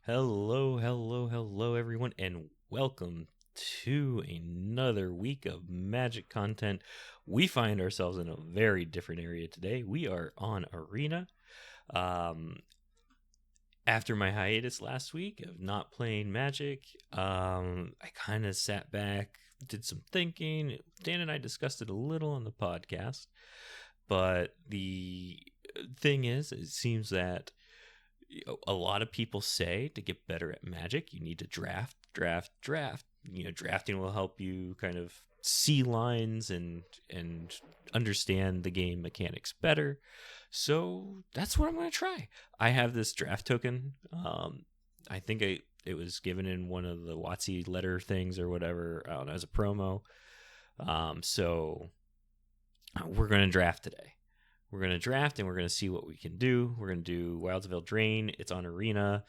Hello, everyone, and welcome to another week of Magic content. We find ourselves in a very different area today. We are on Arena. Um, After my hiatus last week of not playing Magic, I kind of sat back, did some thinking. Dan and I discussed it a little on the podcast, but the thing is, it seems that a lot of people say to get better at Magic, you need to draft. Drafting will help you kind of see lines and understand the game mechanics better. So that's what I'm going to try. I have this draft token. I think it was given in one of the WotC letter things or whatever. I don't know, as a promo. So we're going to draft today. We're going to draft and we're going to see what we can do. We're going to do Wilds of Eldraine. It's on Arena.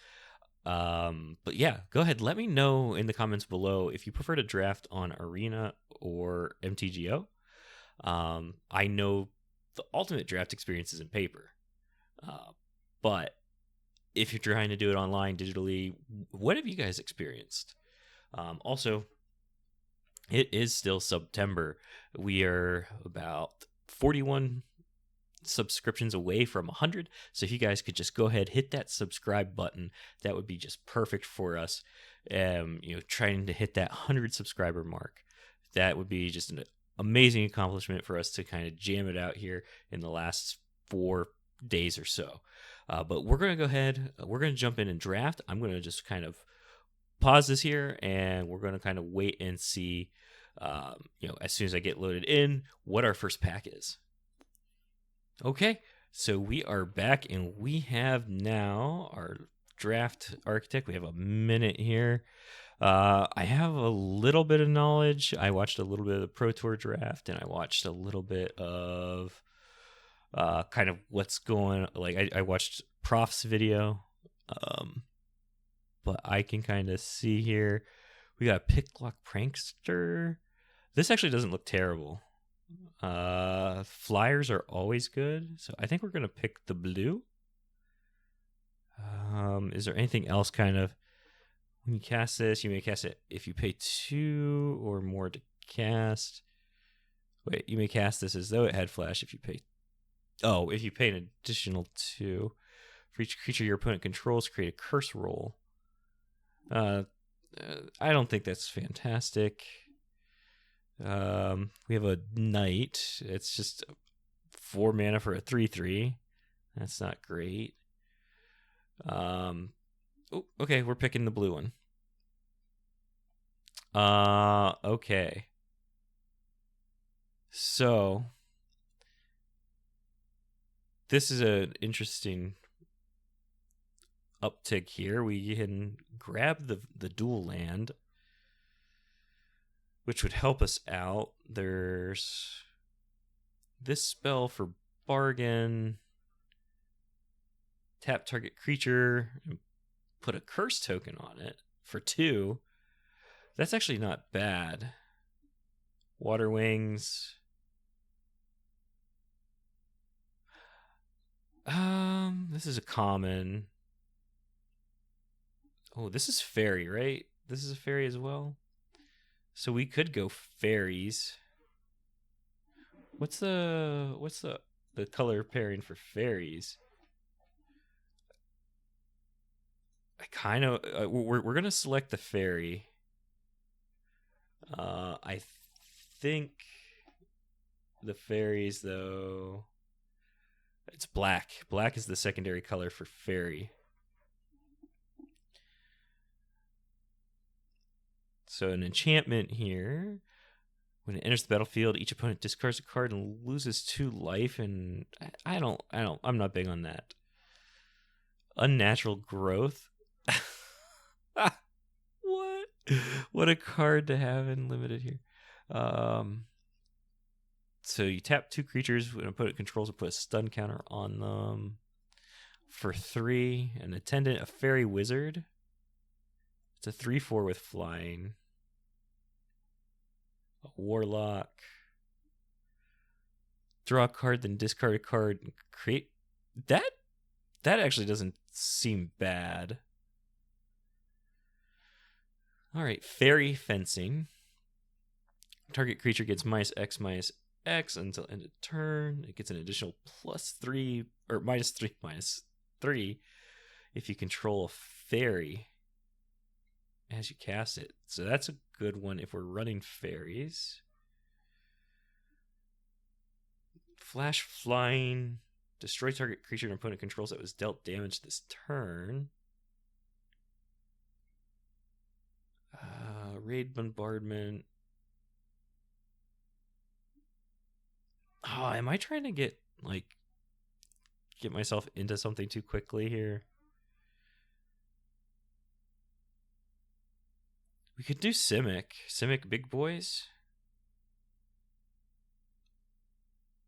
But yeah, go ahead. Let me know in the comments below if you prefer to draft on Arena or MTGO. I know the ultimate draft experience is in paper. But if you're trying to do it online digitally, what have you guys experienced? Also, it is still September. We are about 41 subscriptions away from 100. So if you guys could just go ahead, hit that subscribe button, that would be just perfect for us. Trying to hit that 100 subscriber mark, that would be just an amazing accomplishment for us to kind of jam it out here in the last 4 days or so. But we're going to go ahead, we're going to jump in and draft. I'm going to just kind of pause this here and we're going to kind of wait and see, as soon as I get loaded in, what our first pack is. Okay, so we are back and we have now our draft architect. We have a minute here. I have a little bit of knowledge. I watched a little bit of the Pro Tour draft and I watched a little bit of kind of what's going on. Like I watched Prof's video, but I can kind of see here. We got Picklock Prankster. This actually doesn't look terrible. Flyers are always good, so I think we're gonna pick the blue. Is there anything else kind of when you cast this? You may cast it if you pay 2 or more to cast. Wait, you may cast this as though it had flash if you pay. Oh, if you pay an additional 2 for each creature your opponent controls, create a curse roll. I don't think that's fantastic. We have a knight. It's just 4 mana for a 3/3. That's not great. Okay, we're picking the blue one. Okay. So this is an interesting uptick here. We can grab the dual land, which would help us out. There's this spell for bargain. Tap target creature and put a curse token on it for 2. That's actually not bad. Water Wings. This is a common. Oh, this is fairy, right? This is a fairy as well. So we could go fairies. What's the color pairing for fairies? I kind of we're gonna select the fairy. I think the fairies though. It's black. Black is the secondary color for fairy. So an enchantment here. When it enters the battlefield, each opponent discards a card and loses 2 life. And I'm not big on that. Unnatural growth. What a card to have in limited here. So you tap 2 creatures when an opponent controls and put a stun counter on them. For 3, an attendant, a fairy wizard. It's a 3/4 with flying. A warlock. Draw a card, then discard a card and create. That actually doesn't seem bad. All right, fairy fencing. Target creature gets -X until end of turn. It gets an additional +3 or -3 if you control a fairy as you cast it. So that's a good one if we're running fairies. Flash flying. Destroy target creature an opponent controls that was dealt damage this turn. Raid bombardment. Oh, am I trying to get myself into something too quickly here? We could do Simic big boys.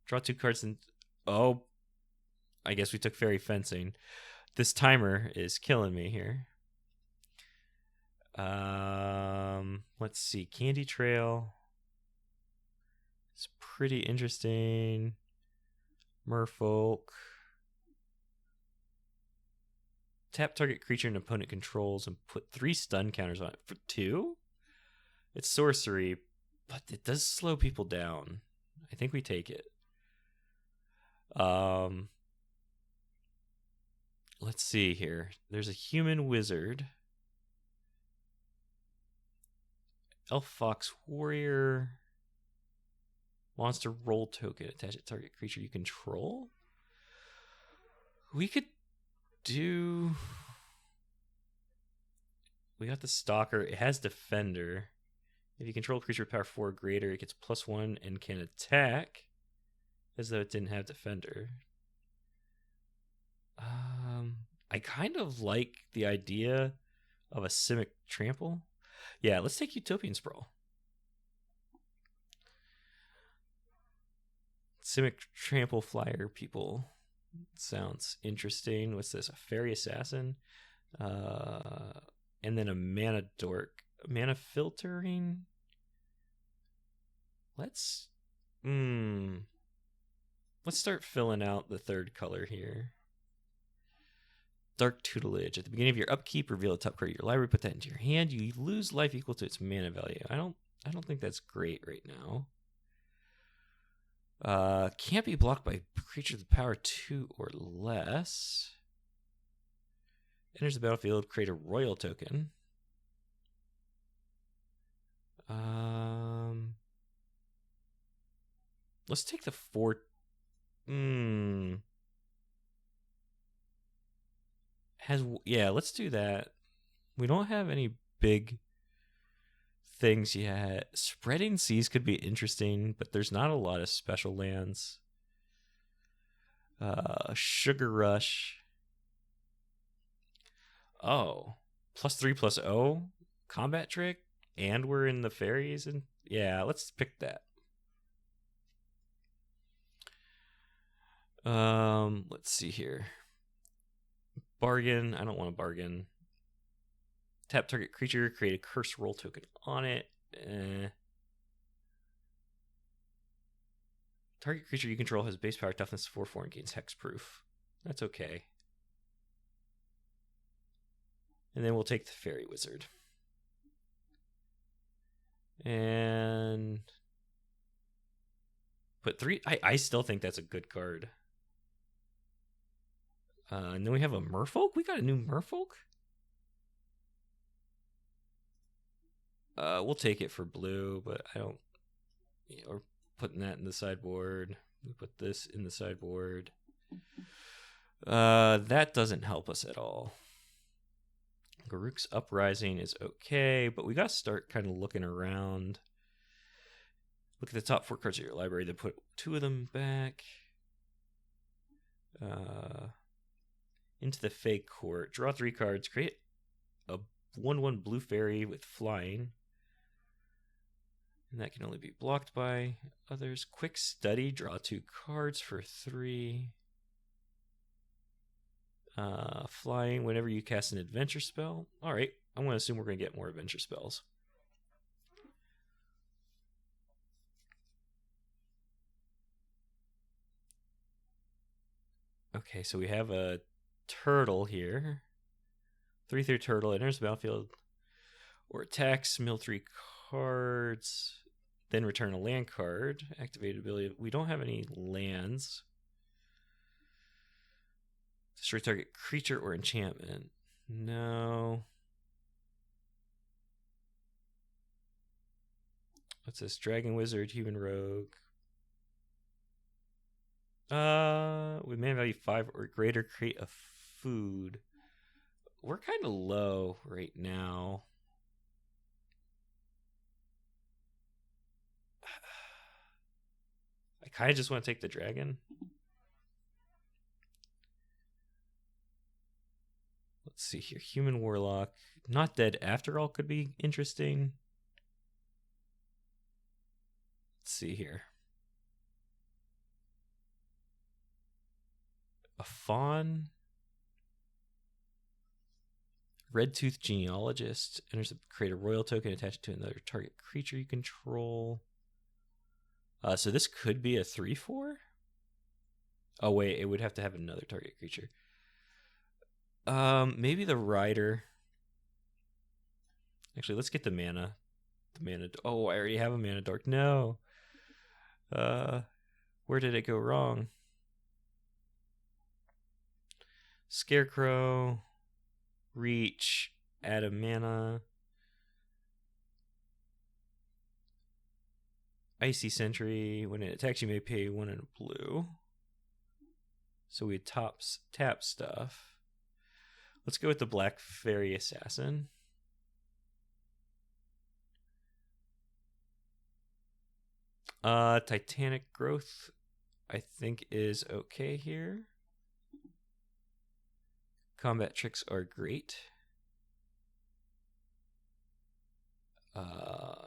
Draw 2 cards and oh, I guess we took fairy fencing. This timer is killing me here. Let's see. Candy Trail. It's pretty interesting. Merfolk. Tap target creature an opponent controls and put 3 stun counters on it for 2. It's sorcery, but it does slow people down. I think we take it. Let's see here. There's a human wizard. Elf Fox Warrior. Monster roll token. Attach it to target creature you control. We could do... We got the Stalker. It has Defender. If you control a creature with power 4 or greater, it gets +1 and can attack. As though it didn't have Defender. I kind of like the idea of a Simic Trample. Yeah, let's take Utopian Sprawl. Simic Trample Flyer people. Sounds interesting. What's this? A Fairy Assassin? And then a Mana Dork. Mana Filtering? Let's start filling out the third color here. Dark Tutelage. At the beginning of your upkeep, reveal a top card of your library, put that into your hand. You lose life equal to its mana value. I don't think that's great right now. Can't be blocked by creatures with power 2 or less. Enters the battlefield, create a royal token. Let's take the 4. Let's do that. We don't have any big things yet. Spreading Seas could be interesting, but there's not a lot of special lands. Sugar Rush. Oh, +3/+0 combat trick, and we're in the fairies, and yeah, let's pick that. Let's see here. Bargain. I don't want to bargain. Tap target creature, create a curse roll token on it. Target creature you control has base power toughness 4/4 and gains hexproof. That's okay. And then we'll take the Fairy Wizard. And put 3. I still think that's a good card. And then we have a Merfolk. We got a new Merfolk. We'll take it for blue, but I don't... we're putting that in the sideboard. We put this in the sideboard. That doesn't help us at all. Garruk's Uprising is okay, but we got to start kind of looking around. Look at the top 4 cards of your library, then put 2 of them back. Into the Fey Court. Draw 3 cards. Create a 1/1 blue fairy with flying. And that can only be blocked by others. Quick Study. Draw 2 cards for 3. Flying whenever you cast an adventure spell. Alright, I'm going to assume we're going to get more adventure spells. Okay, so we have a turtle here. 3/3 turtle enters the battlefield. or attacks, mill 3 cards, then return a land card. Activated ability. We don't have any lands. Destroy target creature or enchantment. No. What's this? Dragon Wizard, Human Rogue. With mana value 5 or greater, create a food. We're kind of low right now. I kind of just want to take the dragon. Let's see here. Human Warlock. Not Dead After All could be interesting. Let's see here. A Fawn. Red Tooth Genealogist. Create a royal token attached to another target creature you control. So this could be a 3/4. Oh wait, it would have to have another target creature. Maybe the Rider. Actually, let's get the mana. Oh, I already have a Mana Dork. No. Where did it go wrong? Scarecrow. Reach. Add a mana. Icy Sentry. When it attacks, you may pay 1 in a blue. So we tap stuff. Let's go with the Black Fairy Assassin. Titanic Growth, I think, is okay here. Combat tricks are great.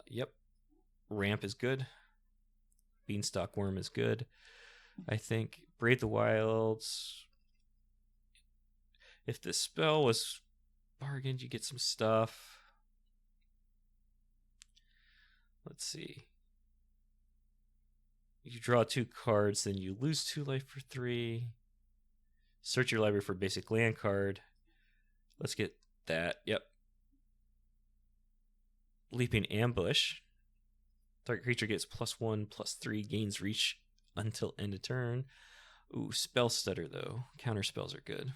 Yep. Ramp is good. Beanstalk Worm is good. I think Braid the Wilds. If the spell was bargained, you get some stuff. Let's see. You draw 2 cards, then you lose 2 life for 3. Search your library for basic land card. Let's get that. Yep. Leaping Ambush. Target creature gets +1/+3, gains reach until end of turn. Ooh, Spell Stutter though. Counter spells are good.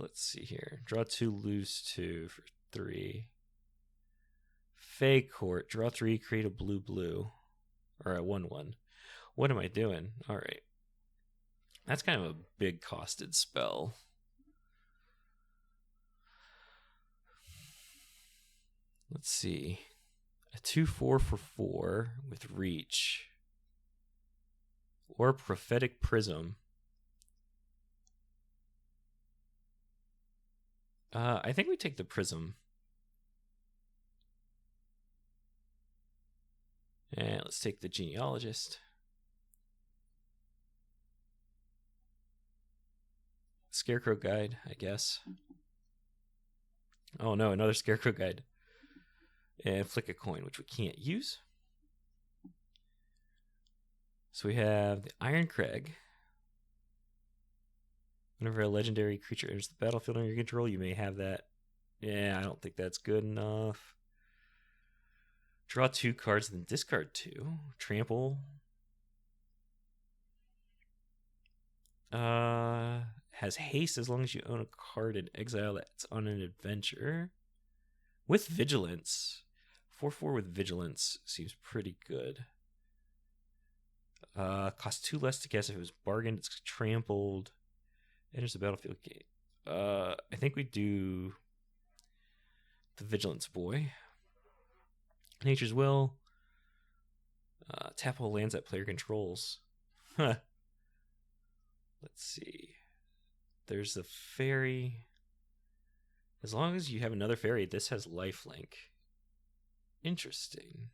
Let's see here. Draw 2, lose 2 for 3. Fey Court. Draw 3, create a blue. Or a 1/1. What am I doing? Alright. That's kind of a big costed spell. Let's see. A 2/4 for 4 with reach. Or Prophetic Prism. I think we take the Prism. And let's take the Genealogist. Scarecrow Guide, I guess. Oh no, another Scarecrow Guide. And Flick a Coin, which we can't use. So we have the Iron Crag. Whenever a legendary creature enters the battlefield under your control, you may have that. Yeah, I don't think that's good enough. Draw 2 cards, then discard 2. Trample. Has haste as long as you own a card in exile that's on an adventure. With Vigilance. 4/4 with Vigilance seems pretty good. Costs 2 less to cast if it was bargained. It's trampled. Enters the battlefield gate. I think we do the Vigilance Boy. Nature's Will. Tap all lands that player controls. Let's see. There's the fairy. As long as you have another fairy, this has lifelink. Interesting.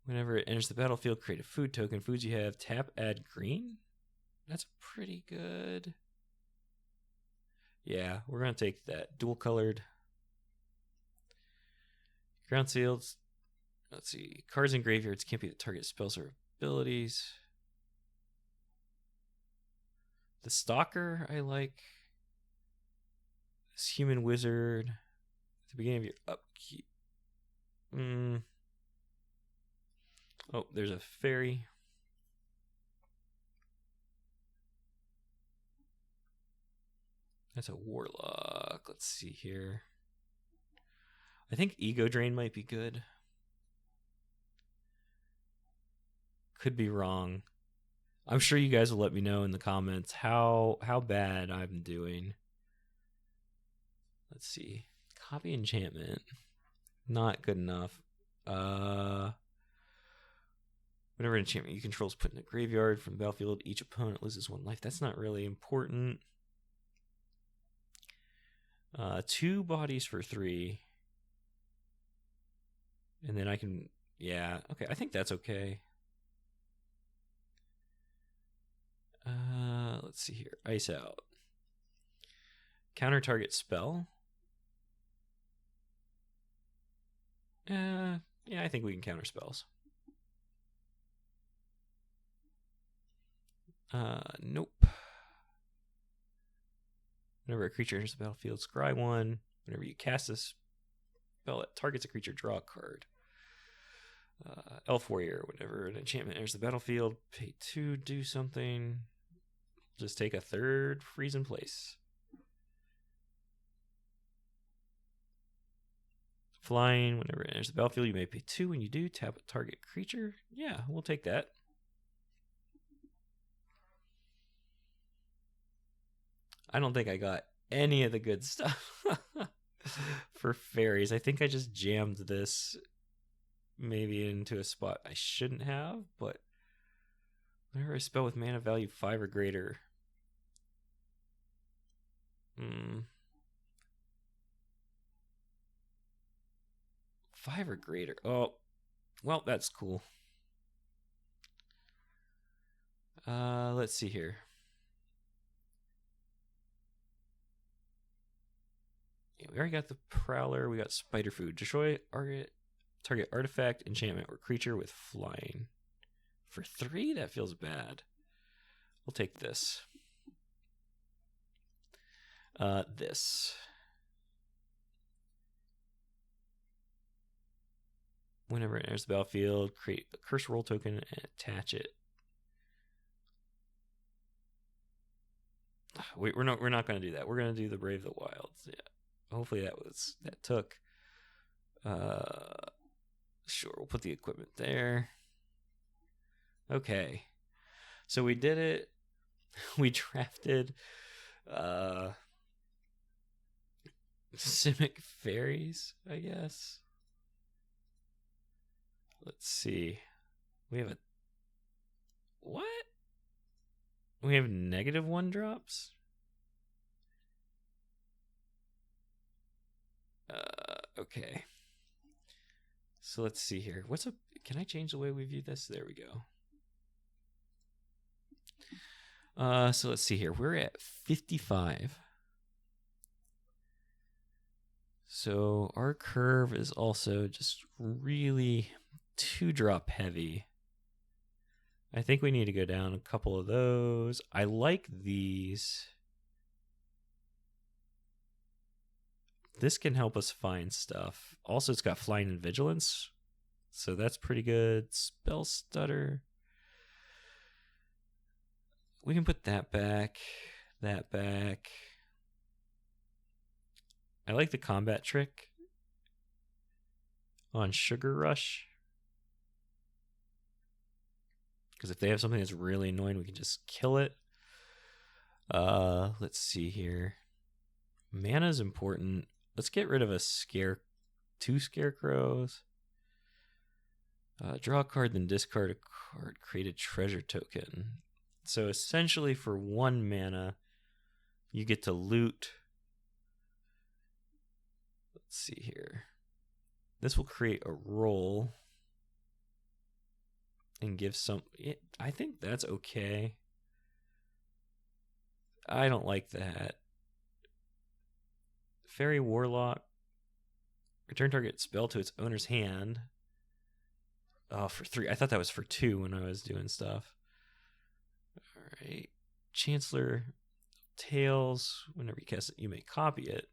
Whenever it enters the battlefield, create a food token. Foods you have, tap, add green. That's pretty good. Yeah, we're going to take that. Dual colored. Ground seals. Let's see. Cards in graveyards can't be the target spells or abilities. The Stalker, I like. This human wizard at the beginning of your upkeep. Oh, there's a fairy. That's a warlock. Let's see here. I think Ego Drain might be good. Could be wrong. I'm sure you guys will let me know in the comments how bad I'm doing. Let's see. Copy enchantment. Not good enough. Whenever an enchantment you control is put in the graveyard from the battlefield, each opponent loses 1 life. That's not really important. 2 bodies for 3. And then I can, yeah, okay, I think that's okay. Let's see here. Ice out. Counter target spell. Yeah, I think we can counter spells. Nope. Whenever a creature enters the battlefield, scry 1. Whenever you cast this spell that targets a creature, draw a card. Elf Warrior, whenever an enchantment enters the battlefield, pay 2, do something. Just take a 3rd freeze in place. Flying, whenever it enters the battlefield, you may pay 2. When you do, tap a target creature. Yeah, we'll take that. I don't think I got any of the good stuff for fairies. I think I just jammed this maybe into a spot I shouldn't have, but whenever I spell with mana value 5 or greater. 5 or greater. Oh, well, that's cool. Let's see here. Yeah, we already got the Prowler. We got Spider Food. Destroy target artifact, enchantment, or creature with flying. For 3? That feels bad. We'll take this. This. Whenever it enters the battlefield, create a curse roll token and attach it. We're not going to do that. We're going to do the Brave the Wilds. Yeah. Hopefully that took. Sure, we'll put the equipment there. Okay. So we did it. We drafted Simic Fairies, I guess. Let's see. We have what? We have -1 drops? Okay. So let's see here. Can I change the way we view this? There we go. So let's see here. We're at 55. So our curve is also just really 2-drop heavy. I think we need to go down a couple of those. I like these. This can help us find stuff. Also, it's got Flying and Vigilance, so that's pretty good. Spell Stutter. We can put that back. That back. I like the Combat Trick on Sugar Rush. Because if they have something that's really annoying, we can just kill it. Let's see here. Mana is important. Let's get rid of 2 Scarecrows. Draw a card, then discard a card. Create a treasure token. So essentially for 1 mana, you get to loot. Let's see here. This will create a roll. And give some... I think that's okay. I don't like that. Fairy Warlock. Return target spell to its owner's hand. Oh, for 3. I thought that was for 2 when I was doing stuff. Alright. Chancellor Tales. Whenever you cast it, you may copy it.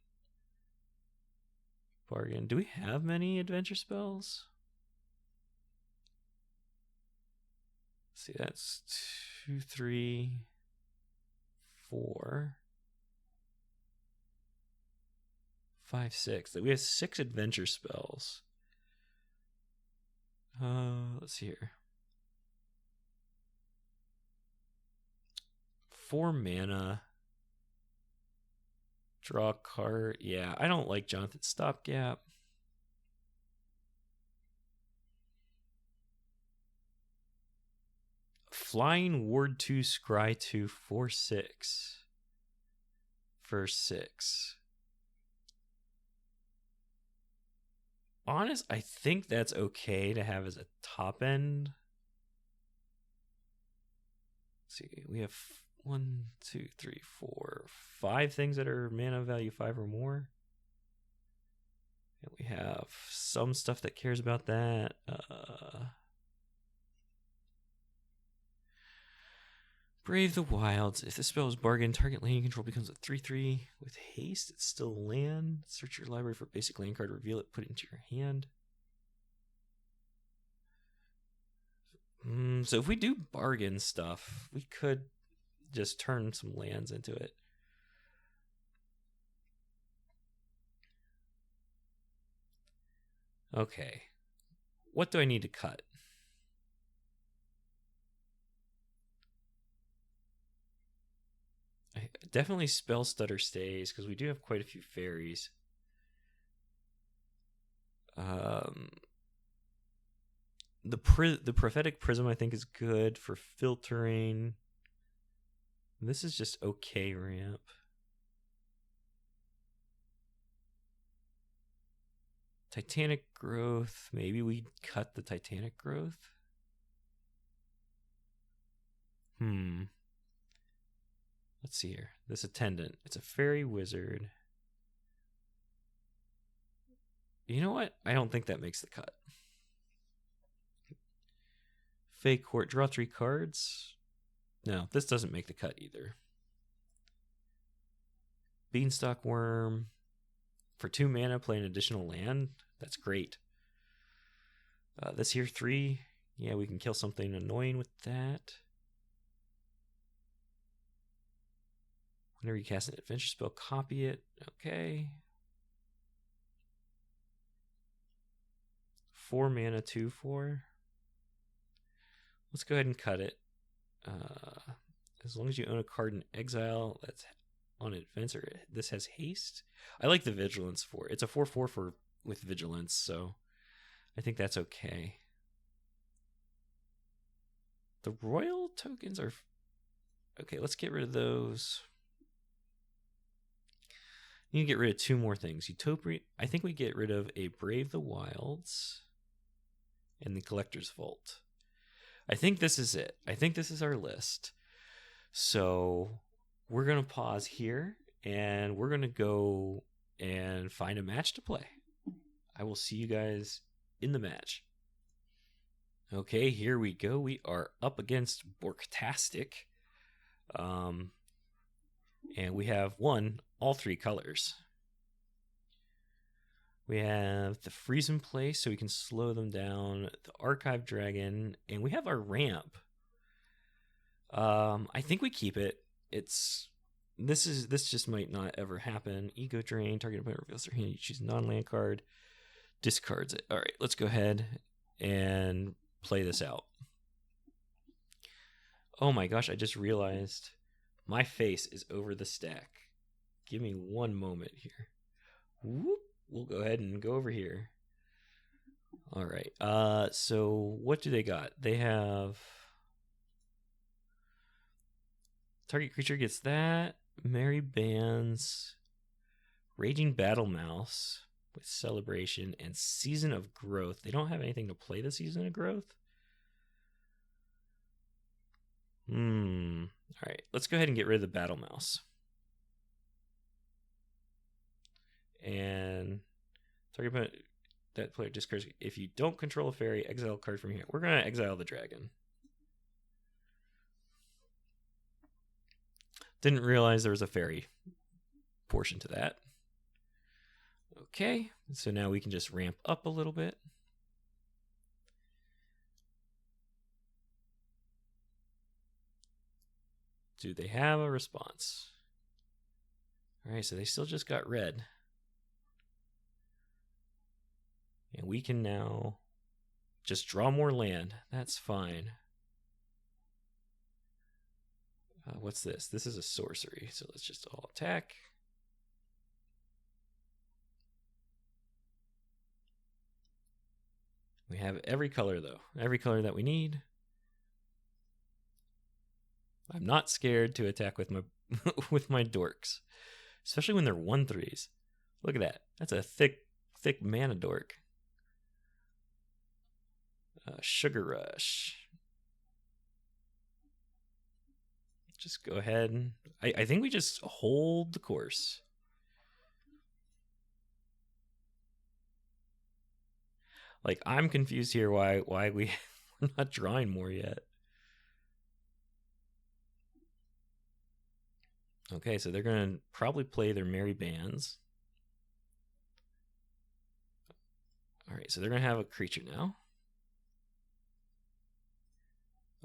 Bargain. Do we have many adventure spells? Let's see, that's 2, 3, 4, 5, 6. We have 6 adventure spells. Let's see here. 4 mana. Draw a card. Yeah, I don't like Jonathan's Stopgap. Flying Ward 2, Scry 2, 4, 6. For 6. Honest, I think that's okay to have as a top end. Let's see, we have 1, 2, 3, 4, 5 things that are mana value 5 or more. And we have some stuff that cares about that. Brave the Wilds. If the spell is bargain, target land control becomes a 3/3. With haste, it's still land. Search your library for basic land card, reveal it, put it into your hand. So if we do bargain stuff, we could just turn some lands into it. Okay. What do I need to cut? Definitely Spell Stutter stays, because we do have quite a few fairies. The Prophetic Prism, I think, is good for filtering. This is just okay ramp. Titanic Growth. Maybe we cut the Titanic Growth. Let's see here. This Attendant. It's a fairy wizard. You know what? I don't think that makes the cut. Fake Court. Draw 3 cards. No, this doesn't make the cut either. Beanstalk Worm. For 2 mana, play an additional land. That's great. This here, 3. Yeah, we can kill something annoying with that. Whenever you cast an adventure spell, copy it. Okay. 4 mana, 2/4. Let's go ahead and cut it. As long as you own a card in exile that's on adventure, this has haste. I like the vigilance for it. It's a 4/4 with vigilance, so I think that's okay. The royal tokens are okay. Let's get rid of those. Need to get rid of 2 more things. Utopia. I think we get rid of a Brave the Wilds and the Collector's Vault. I think this is it. I think this is our list. So we're going to pause here and we're going to go and find a match to play. I will see you guys in the match. Okay, here we go. We are up against Borktastic. And we have all 3 colors. We have the Freeze in Place, so we can slow them down. The Archive Dragon, and we have our ramp. I think we keep it. This just might not ever happen. Ego Drain, target opponent reveals their hand. You choose a non-land card, discards it. All right, let's go ahead and play this out. Oh my gosh, I just realized my face is over the stack. Give me one moment here. Whoop. We'll go ahead and go over here. All right. So what do they got? They have target creature gets that. Merry Bands, Raging Battle Mouse with Celebration, and Season of Growth. They don't have anything to play the Season of Growth. All right. Let's go ahead and get rid of the Battle Mouse. And target opponent that player discards. If you don't control a fairy, exile a card from here. We're going to exile the dragon. Didn't realize there was a fairy portion to that. Okay, so now we can just ramp up a little bit. Do they have a response? All right, so they still just got red. And we can now just draw more land. That's fine. What's this? This is a sorcery, so let's just all attack. We have every color, though. Every color that we need. I'm not scared to attack with my with my dorks, especially when they're 1/3s. Look at that. That's a thick mana dork. Sugar Rush. Just go ahead. I think we just hold the course. Like, I'm confused here why we're not drawing more yet. Okay, so they're going to probably play their Merry Bands. All right, so they're going to have a creature now.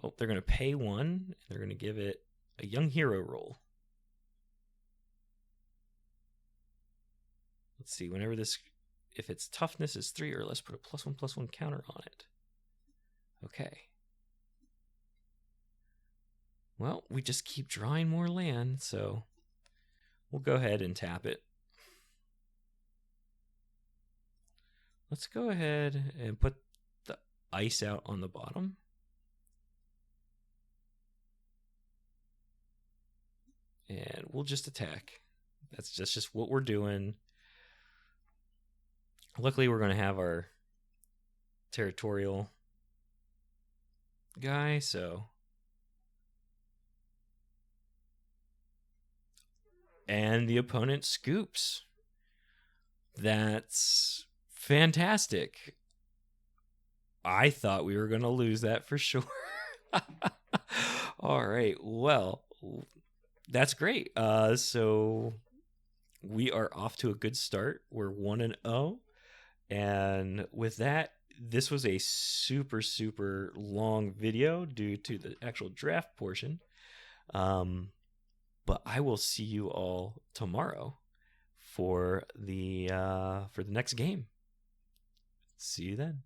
Oh, they're going to pay 1, and they're going to give it a Young Hero roll. Let's see, whenever this, if its toughness is 3 or less, put a +1/+1 counter on it. Okay. Well, we just keep drawing more land, so we'll go ahead and tap it. Let's go ahead and put the ice out on the bottom. And we'll just attack. That's just what we're doing. Luckily, we're going to have our territorial guy, so. And the opponent scoops. That's fantastic. I thought we were going to lose that for sure. All right. Well, that's great. So we are off to a good start. We're 1-0. And with that, this was a super long video due to the actual draft portion. But I will see you all tomorrow for the next game. See you then.